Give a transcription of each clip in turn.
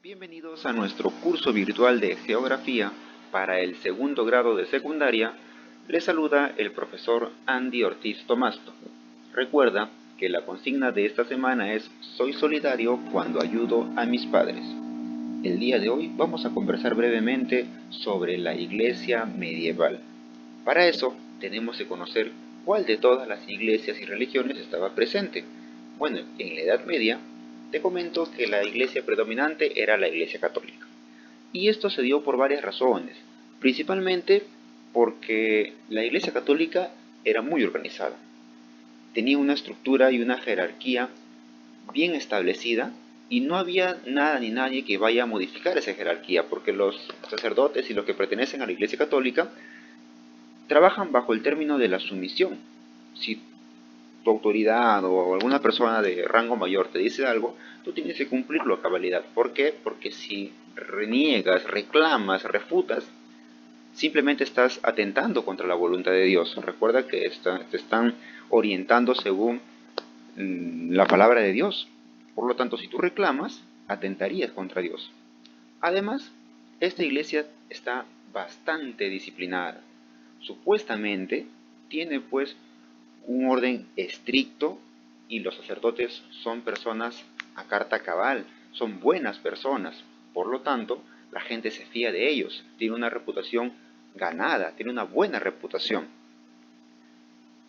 Bienvenidos a nuestro curso virtual de Geografía para el segundo grado de secundaria. Les saluda el profesor Andy Ortiz Tomasto. Recuerda que la consigna de esta semana es Soy solidario cuando ayudo a mis padres. El día de hoy vamos a conversar brevemente sobre la iglesia medieval. Para eso tenemos que conocer cuál de todas las iglesias y religiones estaba presente. Bueno, en la Edad Media te comento que la iglesia predominante era la iglesia católica. Y esto se dio por varias razones, principalmente porque la iglesia católica era muy organizada. Tenía una estructura y una jerarquía bien establecida y no había nada ni nadie que vaya a modificar esa jerarquía, porque los sacerdotes y los que pertenecen a la iglesia católica trabajan bajo el término de la sumisión. Si tu autoridad o alguna persona de rango mayor te dice algo, tú tienes que cumplirlo a cabalidad. ¿Por qué? Porque si reniegas, reclamas, refutas, simplemente estás atentando contra la voluntad de Dios. Recuerda que te están orientando según la palabra de Dios. Por lo tanto, si tú reclamas, atentarías contra Dios. Además, esta iglesia está bastante disciplinada. Supuestamente tiene pues un orden estricto y los sacerdotes son personas a carta cabal, son buenas personas. Por lo tanto, la gente se fía de ellos, tiene una reputación ganada, tiene una buena reputación.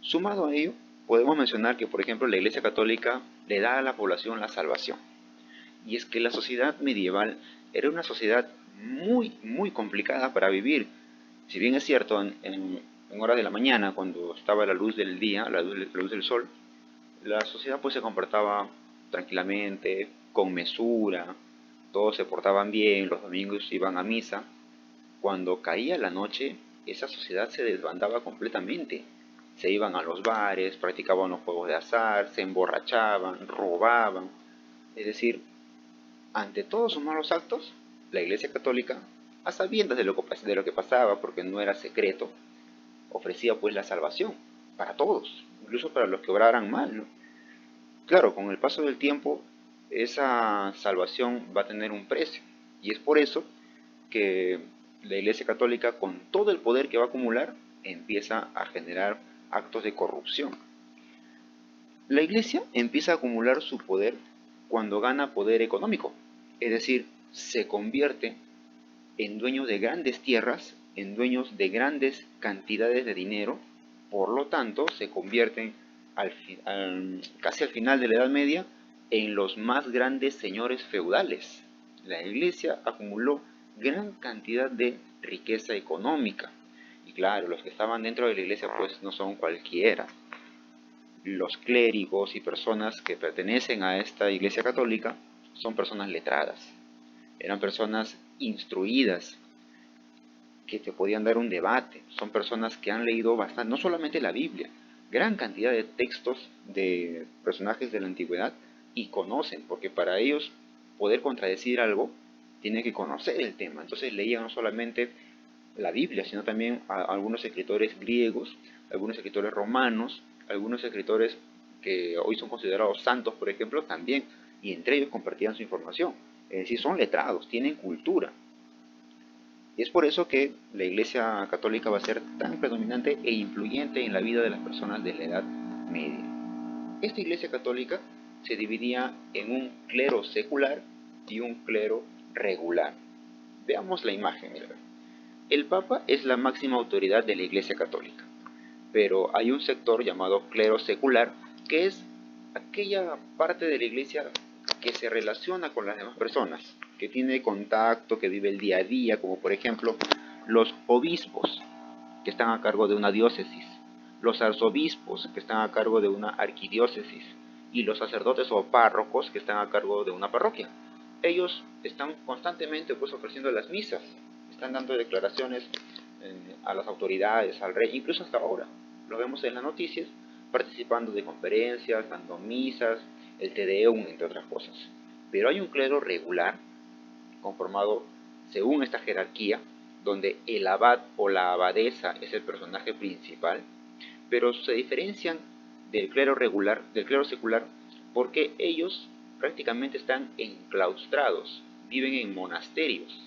Sumado a ello, podemos mencionar que, por ejemplo, la Iglesia Católica le da a la población la salvación. Y es que la sociedad medieval era una sociedad muy complicada para vivir. Si bien es cierto, en horas de la mañana, cuando estaba la luz del día, la luz del sol, la sociedad pues se comportaba tranquilamente, con mesura, todos se portaban bien, los domingos iban a misa. Cuando caía la noche, esa sociedad se desbandaba completamente. Se iban a los bares, practicaban los juegos de azar, se emborrachaban, robaban. Es decir, ante todos sus malos actos, la Iglesia Católica, a sabiendas de lo que pasaba, porque no era secreto, ofrecía pues la salvación para todos, incluso para los que obraran mal, ¿no? Claro, con el paso del tiempo, esa salvación va a tener un precio, y es por eso que la Iglesia Católica, con todo el poder que va a acumular, empieza a generar actos de corrupción. La Iglesia empieza a acumular su poder cuando gana poder económico, es decir, se convierte en dueños de grandes tierras, en dueños de grandes cantidades de dinero. Por lo tanto, se convierten casi al final de la Edad Media en los más grandes señores feudales. La Iglesia acumuló gran cantidad de riqueza económica. Y claro, los que estaban dentro de la Iglesia pues no son cualquiera. Los clérigos y personas que pertenecen a esta Iglesia Católica son personas letradas. Eran personas instruidas, que te podían dar un debate. Son personas que han leído bastante, no solamente la Biblia, gran cantidad de textos de personajes de la antigüedad y conocen, porque para ellos poder contradecir algo, tienen que conocer el tema. Entonces leían no solamente la Biblia, sino también a algunos escritores griegos, algunos escritores romanos, algunos escritores que hoy son considerados santos, por ejemplo, también, y entre ellos compartían su información. Es decir, son letrados, tienen cultura. Y es por eso que la Iglesia Católica va a ser tan predominante e influyente en la vida de las personas de la Edad Media. Esta Iglesia Católica se dividía en un clero secular y un clero regular. Veamos la imagen. Mira. El Papa es la máxima autoridad de la Iglesia Católica, pero hay un sector llamado clero secular, que es aquella parte de la Iglesia que se relaciona con las demás personas, que tiene contacto, que vive el día a día, como por ejemplo los obispos, que están a cargo de una diócesis, los arzobispos, que están a cargo de una arquidiócesis, y los sacerdotes o párrocos, que están a cargo de una parroquia. Ellos están constantemente pues ofreciendo las misas, están dando declaraciones a las autoridades, al rey, incluso hasta ahora. Lo vemos en las noticias, participando de conferencias, dando misas, el Te Deum, entre otras cosas. Pero hay un clero regular, conformado según esta jerarquía, donde el abad o la abadesa es el personaje principal, pero se diferencian del clero regular, del clero secular, porque ellos prácticamente están enclaustrados viven en monasterios.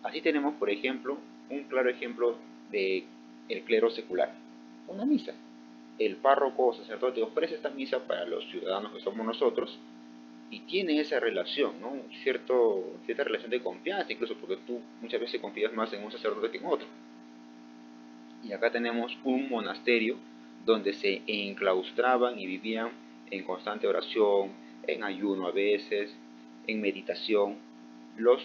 Así tenemos, por ejemplo, un claro ejemplo de el clero secular. Una misa. El párroco o sacerdote ofrece esta misa para los ciudadanos que somos nosotros y tiene esa relación, ¿no? Cierta relación de confianza, incluso porque tú muchas veces confías más en un sacerdote que en otro. Y acá tenemos un monasterio donde se enclaustraban y vivían en constante oración, en ayuno a veces, en meditación, los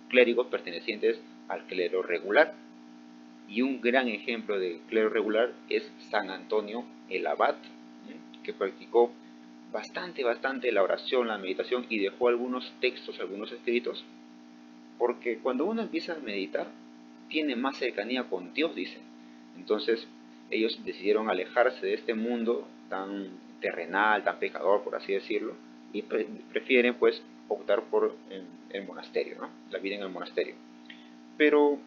clérigos pertenecientes al clero regular. Y un gran ejemplo de clero regular es San Antonio el Abad, que practicó bastante la oración, la meditación y dejó algunos textos, algunos escritos, porque cuando uno empieza a meditar, tiene más cercanía con Dios, dicen. Entonces, ellos decidieron alejarse de este mundo tan terrenal, tan pecador, por así decirlo, y prefieren, pues, optar por el monasterio, ¿no? La vida en el monasterio. Pero,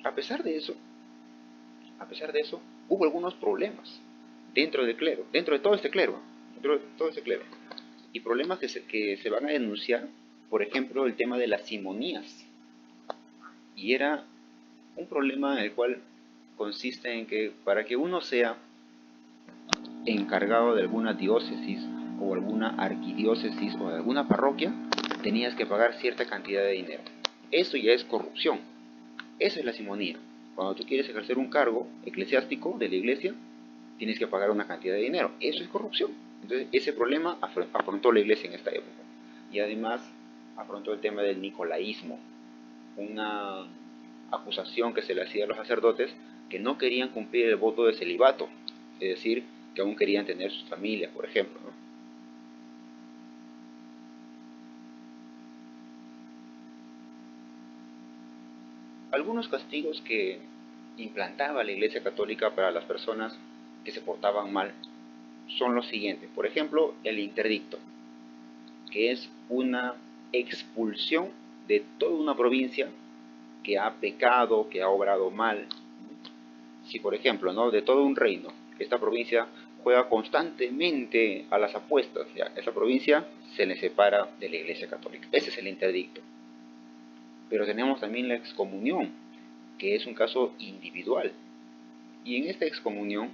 a pesar de eso, hubo algunos problemas dentro del clero, dentro de todo este clero, y problemas que se van a denunciar, por ejemplo, el tema de las simonías. Y era un problema en el cual consiste en que para que uno sea encargado de alguna diócesis o alguna arquidiócesis o de alguna parroquia, tenías que pagar cierta cantidad de dinero. Eso ya es corrupción. Esa es la simonía. Cuando tú quieres ejercer un cargo eclesiástico de la iglesia, tienes que pagar una cantidad de dinero. Eso es corrupción. Entonces, ese problema afrontó la iglesia en esta época. Y además, afrontó el tema del nicolaísmo, una acusación que se le hacía a los sacerdotes que no querían cumplir el voto de celibato, es decir, que aún querían tener sus familias, por ejemplo, ¿no? Algunos castigos que implantaba la Iglesia Católica para las personas que se portaban mal son los siguientes. Por ejemplo, el interdicto, que es una expulsión de toda una provincia que ha pecado, que ha obrado mal. Si, por ejemplo, ¿no?, de todo un reino, esta provincia juega constantemente a las apuestas, ¿ya?, esa provincia se le separa de la Iglesia Católica. Ese es el interdicto. Pero tenemos también la excomunión, que es un caso individual. Y en esta excomunión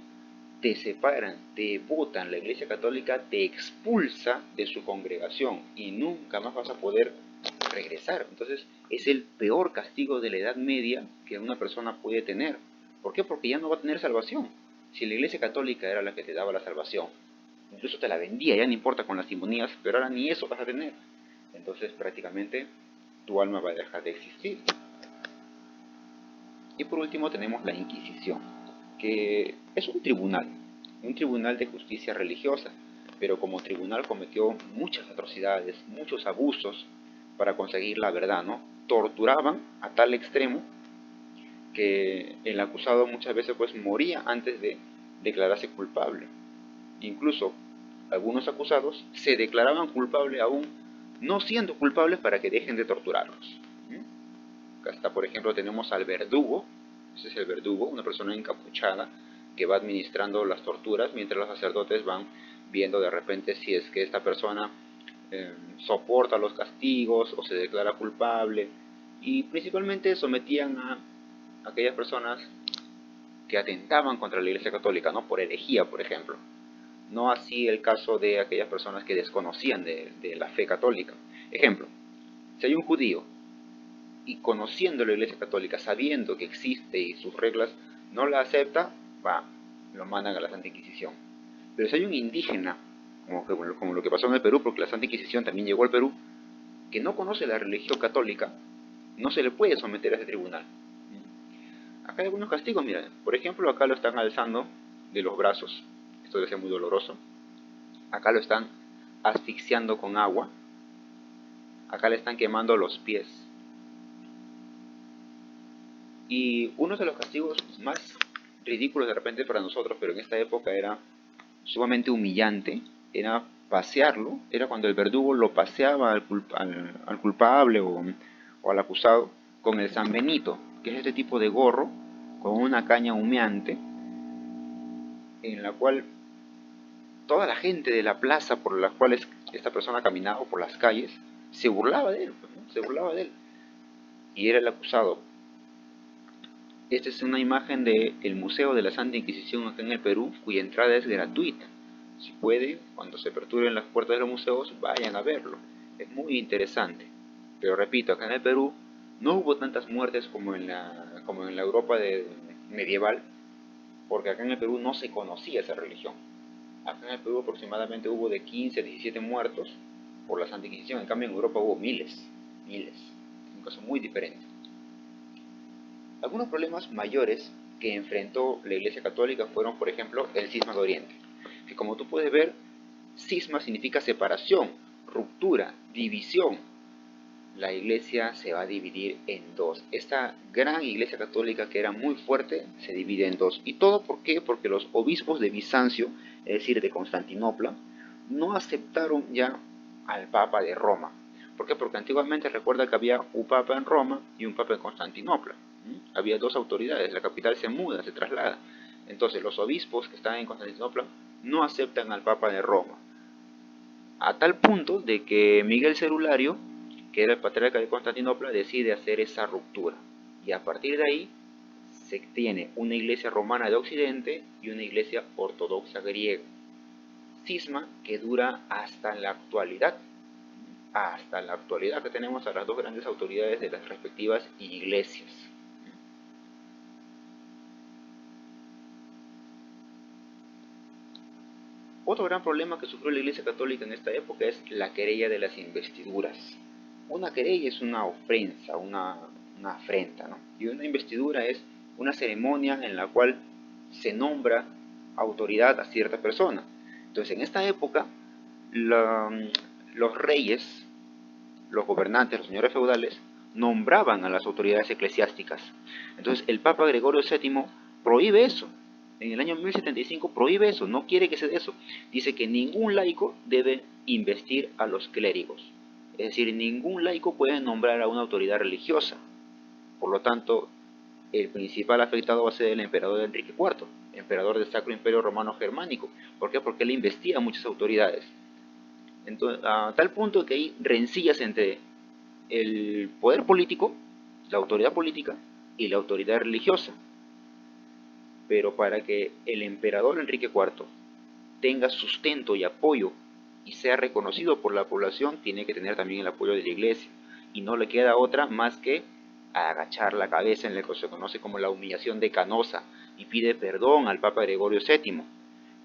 te separan, te botan, la Iglesia Católica te expulsa de su congregación y nunca más vas a poder regresar. Entonces es el peor castigo de la Edad Media que una persona puede tener. ¿Por qué? Porque ya no va a tener salvación. Si la Iglesia Católica era la que te daba la salvación, incluso te la vendía, ya no importa con las simonías, pero ahora ni eso vas a tener. Entonces prácticamente tu alma va a dejar de existir. Y por último tenemos la Inquisición, que es un tribunal de justicia religiosa, pero como tribunal cometió muchas atrocidades, muchos abusos para conseguir la verdad, ¿no? Torturaban a tal extremo que el acusado muchas veces pues moría antes de declararse culpable. Incluso algunos acusados se declaraban culpables aún no siendo culpables para que dejen de torturarlos. Hasta, por ejemplo, tenemos al verdugo. Ese es el verdugo, una persona encapuchada que va administrando las torturas mientras los sacerdotes van viendo de repente si es que esta persona soporta los castigos o se declara culpable. Y principalmente sometían a aquellas personas que atentaban contra la Iglesia Católica, ¿no?, por herejía, por ejemplo. No así el caso de aquellas personas que desconocían de la fe católica. Ejemplo, si hay un judío y conociendo la Iglesia Católica, sabiendo que existe y sus reglas, no la acepta, lo mandan a la Santa Inquisición. Pero si hay un indígena, como lo que pasó en el Perú, porque la Santa Inquisición también llegó al Perú, que no conoce la religión católica, no se le puede someter a ese tribunal. Acá hay algunos castigos, mira, por ejemplo, acá lo están alzando de los brazos, esto debe ser muy doloroso. Acá lo están asfixiando con agua, acá le están quemando los pies. Y uno de los castigos más ridículos de repente para nosotros, pero en esta época era sumamente humillante, era pasearlo, era cuando el verdugo lo paseaba al culpable o al acusado con el San Benito, que es este tipo de gorro con una caña humeante, en la cual toda la gente de la plaza por las cuales esta persona caminaba, por las calles, se burlaba de él, ¿no? Se burlaba de él. Y era el acusado. Esta es una imagen del Museo de la Santa Inquisición acá en el Perú, cuya entrada es gratuita. Si pueden, cuando se aperturen las puertas de los museos, vayan a verlo. Es muy interesante. Pero repito, acá en el Perú no hubo tantas muertes como en la Europa medieval, porque acá en el Perú no se conocía esa religión. Acá en el Perú aproximadamente hubo de 15 a 17 muertos por la Santa Inquisición. En cambio en Europa hubo miles, miles. Es un caso muy diferente. Algunos problemas mayores que enfrentó la Iglesia Católica fueron, por ejemplo, el cisma de Oriente. Que como tú puedes ver, cisma significa separación, ruptura, división. La Iglesia se va a dividir en dos. Esta gran Iglesia Católica, que era muy fuerte, se divide en dos. ¿Y todo por qué? Porque los obispos de Bizancio, es decir, de Constantinopla, no aceptaron ya al Papa de Roma. ¿Por qué? Porque antiguamente recuerda que había un Papa en Roma y un Papa en Constantinopla. Había dos autoridades, la capital se muda, se traslada. Entonces los obispos que están en Constantinopla no aceptan al Papa de Roma. A tal punto de que Miguel Cerulario, que era el patriarca de Constantinopla, decide hacer esa ruptura. Y a partir de ahí se tiene una iglesia romana de Occidente y una iglesia ortodoxa griega. Cisma que dura hasta la actualidad. Hasta la actualidad que tenemos a las dos grandes autoridades de las respectivas iglesias. Otro gran problema que sufrió la Iglesia Católica en esta época es la querella de las investiduras. Una querella es una ofensa, una afrenta, ¿no? Y una investidura es una ceremonia en la cual se nombra autoridad a cierta persona. Entonces, en esta época, los reyes, los gobernantes, los señores feudales, nombraban a las autoridades eclesiásticas. Entonces, el Papa Gregorio VII prohíbe eso. En el año 1075 prohíbe eso, no quiere que se dé eso. Dice que ningún laico debe investir a los clérigos. Es decir, ningún laico puede nombrar a una autoridad religiosa. Por lo tanto, el principal afectado va a ser el emperador Enrique IV, emperador del Sacro Imperio Romano Germánico. ¿Por qué? Porque él investiga a muchas autoridades. Entonces, a tal punto que hay rencillas entre el poder político, la autoridad política y la autoridad religiosa. Pero para que el emperador Enrique IV tenga sustento y apoyo y sea reconocido por la población, tiene que tener también el apoyo de la iglesia. Y no le queda otra más que agachar la cabeza en lo que se conoce como la humillación de Canosa y pide perdón al Papa Gregorio VII.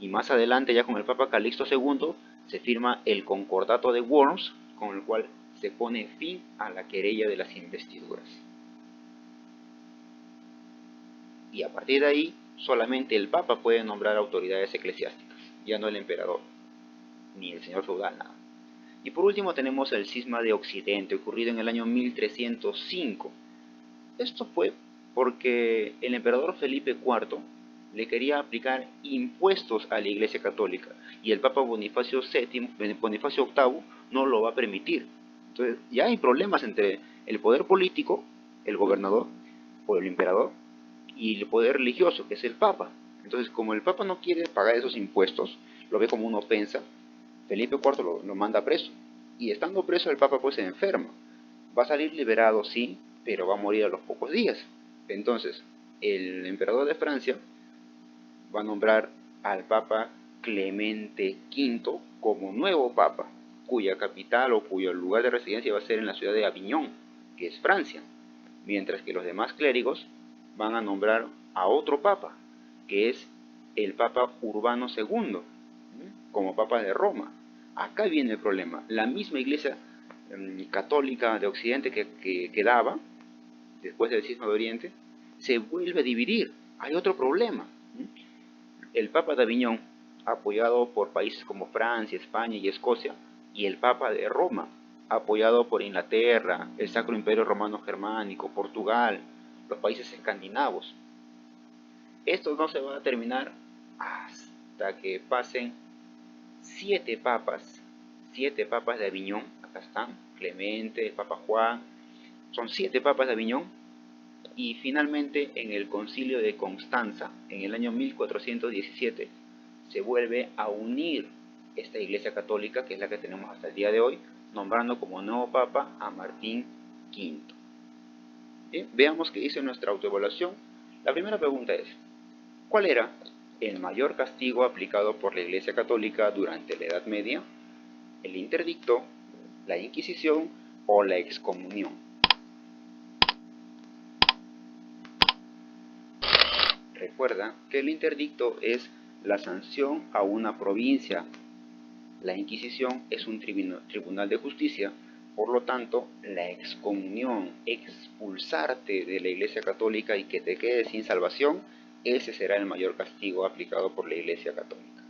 Y más adelante, ya con el Papa Calixto II, se firma el Concordato de Worms, con el cual se pone fin a la querella de las investiduras. Y a partir de ahí, solamente el Papa puede nombrar autoridades eclesiásticas, ya no el emperador, ni el señor feudal, nada. Y por último tenemos el cisma de Occidente, ocurrido en el año 1305. Esto fue porque el emperador Felipe IV le quería aplicar impuestos a la Iglesia Católica y el Papa Bonifacio VIII no lo va a permitir. Entonces ya hay problemas entre el poder político, el gobernador o el emperador, y el poder religioso, que es el Papa. Entonces, como el Papa no quiere pagar esos impuestos, lo ve como una ofensa, Felipe IV lo manda preso. Y estando preso, el Papa pues se enferma. Va a salir liberado, sí, pero va a morir a los pocos días. Entonces, el emperador de Francia va a nombrar al Papa Clemente V como nuevo Papa, cuya capital o cuyo lugar de residencia va a ser en la ciudad de Aviñón, que es Francia, mientras que los demás clérigos van a nombrar a otro Papa, que es el Papa Urbano II, como Papa de Roma. Acá viene el problema. La misma Iglesia católica de Occidente que quedaba después del cisma de Oriente se vuelve a dividir. Hay otro problema. El Papa de Aviñón, apoyado por países como Francia, España y Escocia, y el Papa de Roma, apoyado por Inglaterra, el Sacro Imperio Romano Germánico, Portugal, los países escandinavos. Esto no se va a terminar hasta que pasen 7 papas de Aviñón. Acá están, Clemente, Papa Juan, son 7 papas de Aviñón, y finalmente en el concilio de Constanza, en el año 1417, se vuelve a unir esta Iglesia Católica, que es la que tenemos hasta el día de hoy, nombrando como nuevo Papa a Martín V. Bien, veamos qué dice nuestra autoevaluación. La primera pregunta es: ¿cuál era el mayor castigo aplicado por la Iglesia Católica durante la Edad Media? ¿El interdicto, la Inquisición o la excomunión? Recuerda que el interdicto es la sanción a una provincia. La Inquisición es un tribunal de justicia. Por lo tanto, la excomunión, expulsarte de la Iglesia Católica y que te quedes sin salvación, ese será el mayor castigo aplicado por la Iglesia Católica.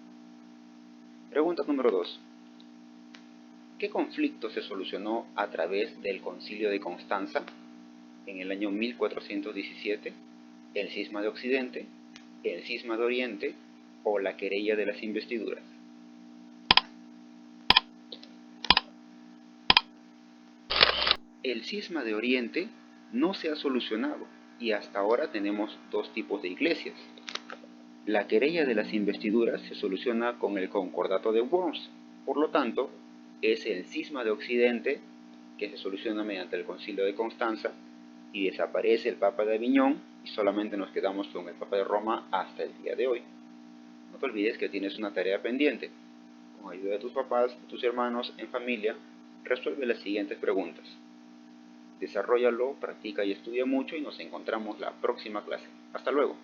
Pregunta número 2. ¿Qué conflicto se solucionó a través del Concilio de Constanza en el año 1417? ¿El cisma de Occidente, el cisma de Oriente o la querella de las investiduras? El cisma de Oriente no se ha solucionado y hasta ahora tenemos dos tipos de iglesias. La querella de las investiduras se soluciona con el concordato de Worms, por lo tanto, es el cisma de Occidente que se soluciona mediante el Concilio de Constanza y desaparece el Papa de Aviñón y solamente nos quedamos con el Papa de Roma hasta el día de hoy. No te olvides que tienes una tarea pendiente. Con ayuda de tus papás, de tus hermanos, en familia, resuelve las siguientes preguntas. Desarróllalo, practica y estudia mucho y nos encontramos la próxima clase. Hasta luego.